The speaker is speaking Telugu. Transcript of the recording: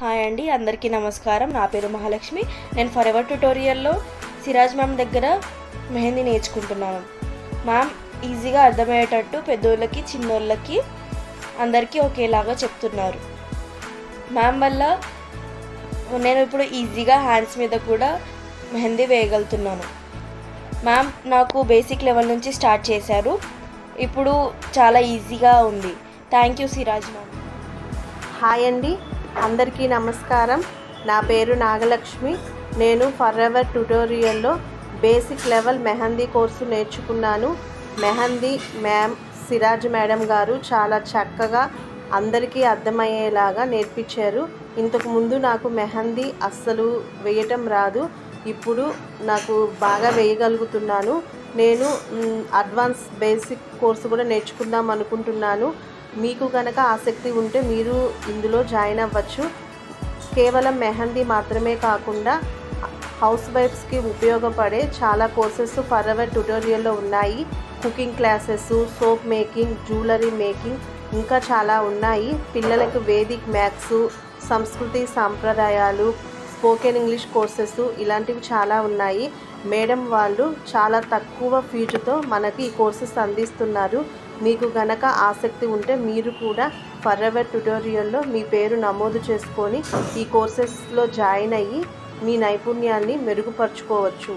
హాయ్ అండి, అందరికీ నమస్కారం. నా పేరు మహాలక్ష్మి. నేను ఫర్ ఎవర్ ట్యుటోరియల్లో సిరాజ్ మ్యామ్ దగ్గర మెహందీ నేర్చుకుంటున్నాను. మ్యామ్ ఈజీగా అర్థమయ్యేటట్టు పెద్దోళ్ళకి చిన్నోళ్ళకి అందరికీ ఒకేలాగా చెప్తున్నారు. మ్యామ్ వల్ల నేను ఇప్పుడు ఈజీగా హ్యాండ్స్ మీద కూడా మెహందీ వేయగలుగుతున్నాను. మ్యామ్ నాకు బేసిక్ లెవెల్ నుంచి స్టార్ట్ చేశారు. ఇప్పుడు చాలా ఈజీగా ఉంది. Thank you Siraj ma'am. Hi అండి, అందరికీ నమస్కారం. నా పేరు నాగలక్ష్మి. నేను ఫర్ ఎవర్ ట్యుటోరియల్లో బేసిక్ లెవెల్ మెహందీ కోర్సు నేర్చుకున్నాను. మెహందీ మ్యామ్ సిరాజ్ మేడం గారు చాలా చక్కగా అందరికీ అర్థమయ్యేలాగా నేర్పించారు. ఇంతకుముందు నాకు మెహందీ అస్సలు వేయటం రాదు. ఇప్పుడు నాకు బాగా వేయగలుగుతున్నాను. నేను అడ్వాన్స్ బేసిక్ కోర్సు కూడా నేర్చుకుందాం అనుకుంటున్నాను. మీకు కనుక ఆసక్తి ఉంటే మీరు ఇందులో జాయిన్ అవ్వచ్చు. కేవలం మెహందీ మాత్రమే కాకుండా హౌస్ వైఫ్స్కి ఉపయోగపడే చాలా కోర్సెస్ ఫర్ ఎవర్ ట్యుటోరియల్లో ఉన్నాయి. Cooking classes, soap making, jewellery making, ఇంకా చాలా ఉన్నాయి. పిల్లలకు వేదిక్ మ్యాథ్స్, సంస్కృతి సాంప్రదాయాలు, స్పోకెన్ ఇంగ్లీష్ కోర్సెస్, ఇలాంటివి చాలా ఉన్నాయి. మేడం వాళ్ళు చాలా తక్కువ ఫీజుతో మనకి ఈ కోర్సెస్ అందిస్తున్నారు. మీకు గనక ఆసక్తి ఉంటే మీరు కూడా ఫర్ ఎవర్ ట్యుటోరియల్లో మీ పేరు నమోదు చేసుకొని ఈ కోర్సెస్లో జాయిన్ అయ్యి మీ నైపుణ్యాన్ని మెరుగుపరుచుకోవచ్చు.